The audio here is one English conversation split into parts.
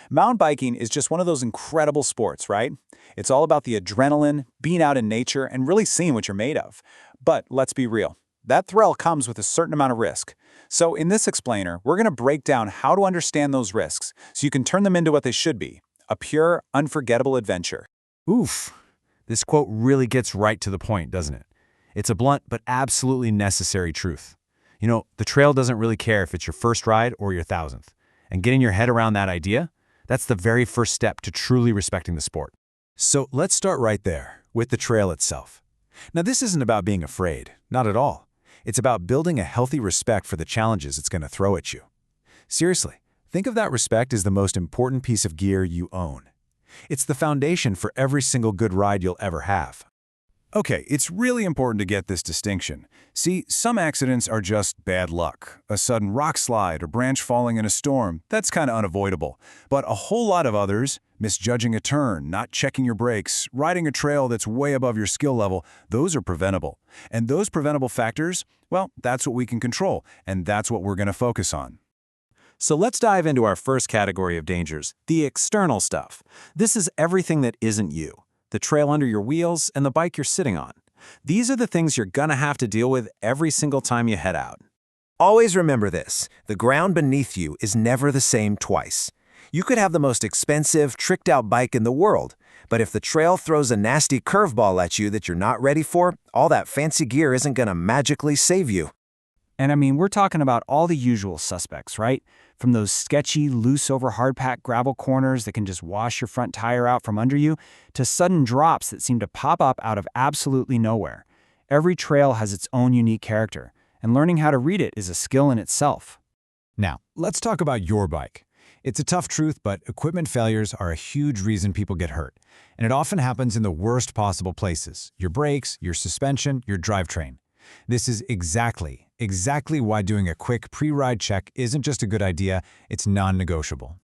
Mountain biking is just one of those incredible sports, right? It's all about the adrenaline, being out in nature, and really seeing what you're made of. But let's be real. That thrill comes with a certain amount of risk. So in this explainer, we're going to break down how to understand those risks so you can turn them into what they should be, a pure, unforgettable adventure. Oof. This quote really gets right to the point, doesn't it? It's a blunt but absolutely necessary truth. You know, the trail doesn't really care if it's your first ride or your thousandth. And getting your head around that idea, that's the very first step to truly respecting the sport. So let's start right there, with the trail itself. Now, this isn't about being afraid, not at all. It's about building a healthy respect for the challenges it's going to throw at you. Seriously, think of that respect as the most important piece of gear you own. It's the foundation for every single good ride you'll ever have. Okay, it's really important to get this distinction. See, some accidents are just bad luck. A sudden rock slide or branch falling in a storm, that's kind of unavoidable. But a whole lot of others, misjudging a turn, not checking your brakes, riding a trail that's way above your skill level, those are preventable. And those preventable factors, well, that's what we can control, and that's what we're going to focus on. So let's dive into our first category of dangers, the external stuff. This is everything that isn't you. The trail under your wheels, and the bike you're sitting on. These are the things you're gonna have to deal with every single time you head out. Always remember this, the ground beneath you is never the same twice. You could have the most expensive, tricked-out bike in the world, but if the trail throws a nasty curveball at you that you're not ready for, all that fancy gear isn't gonna magically save you. And I mean, we're talking about all the usual suspects, right? From those sketchy, loose over hard-packed gravel corners that can just wash your front tire out from under you, to sudden drops that seem to pop up out of absolutely nowhere. Every trail has its own unique character, and learning how to read it is a skill in itself. Now, let's talk about your bike. It's a tough truth, but equipment failures are a huge reason people get hurt. And it often happens in the worst possible places: your brakes, your suspension, your drivetrain. This is exactly why doing a quick pre-ride check isn't just a good idea, it's non-negotiable.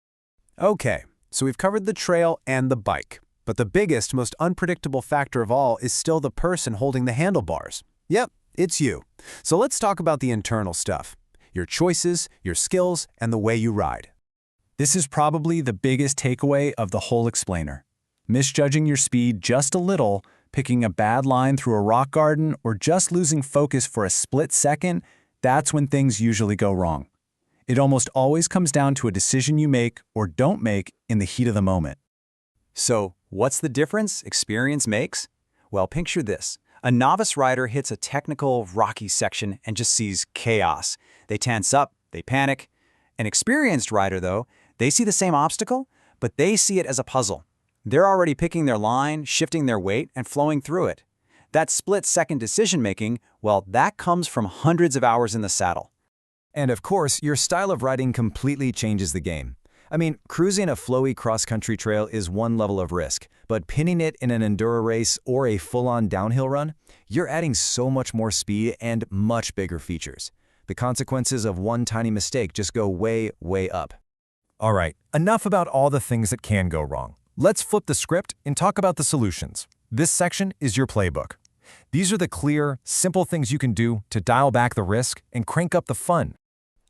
Okay, so we've covered the trail and the bike. But the biggest, most unpredictable factor of all is still the person holding the handlebars. Yep, it's you. So let's talk about the internal stuff. Your choices, your skills, and the way you ride. This is probably the biggest takeaway of the whole explainer. Misjudging your speed just a little, picking a bad line through a rock garden, or just losing focus for a split second, that's when things usually go wrong. It almost always comes down to a decision you make or don't make in the heat of the moment. So, what's the difference experience makes? Well, picture this. A novice rider hits a technical, rocky section and just sees chaos. They tense up, they panic. An experienced rider, though, they see the same obstacle, but they see it as a puzzle. They're already picking their line, shifting their weight, and flowing through it. That split-second decision-making, well, that comes from hundreds of hours in the saddle. And of course, your style of riding completely changes the game. I mean, cruising a flowy cross-country trail is one level of risk, but pinning it in an enduro race or a full-on downhill run, you're adding so much more speed and much bigger features. The consequences of one tiny mistake just go way, way up. All right, enough about all the things that can go wrong. Let's flip the script and talk about the solutions. This section is your playbook. These are the clear, simple things you can do to dial back the risk and crank up the fun.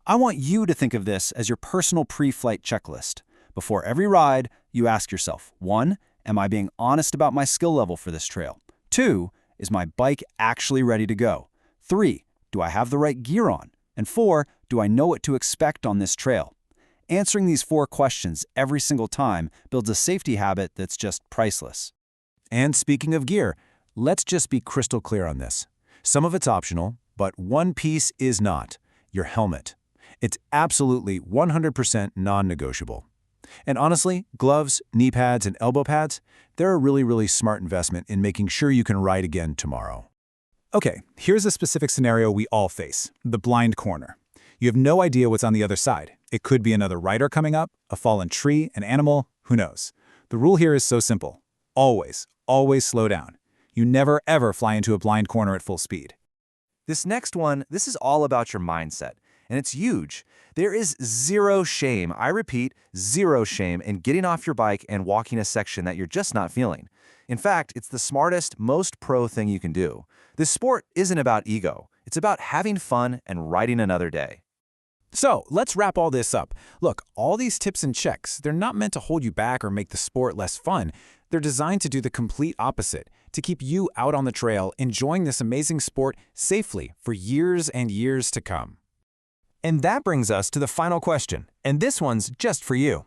I want you to think of this as your personal pre-flight checklist. Before every ride, you ask yourself, 1, am I being honest about my skill level for this trail? 2, is my bike actually ready to go? 3, do I have the right gear on? And 4, do I know what to expect on this trail? Answering these 4 questions every single time builds a safety habit that's just priceless. And speaking of gear, let's just be crystal clear on this. Some of it's optional, but one piece is not: your helmet. It's absolutely 100% non-negotiable. And honestly, gloves, knee pads, and elbow pads, they're a really smart investment in making sure you can ride again tomorrow. Okay, here's a specific scenario we all face: the blind corner. You have no idea what's on the other side. It could be another rider coming up, a fallen tree, an animal, who knows. The rule here is so simple. Always slow down. You never ever fly into a blind corner at full speed. This next one, this is all about your mindset, and it's huge. There is zero shame, I repeat, zero shame in getting off your bike and walking a section that you're just not feeling. In fact, it's the smartest, most pro thing you can do. This sport isn't about ego. It's about having fun and riding another day. So let's wrap all this up. Look, all these tips and checks, they're not meant to hold you back or make the sport less fun. They're designed to do the complete opposite, to keep you out on the trail, enjoying this amazing sport safely for years and years to come. And that brings us to the final question, and this one's just for you.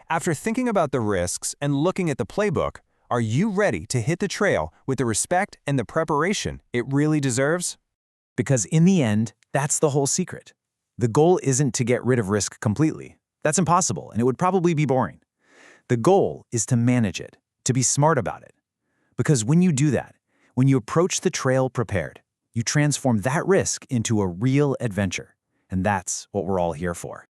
After thinking about the risks and looking at the playbook, are you ready to hit the trail with the respect and the preparation it really deserves? Because in the end, that's the whole secret. The goal isn't to get rid of risk completely. That's impossible, and it would probably be boring. The goal is to manage it, to be smart about it. Because when you do that, when you approach the trail prepared, you transform that risk into a real adventure. And that's what we're all here for.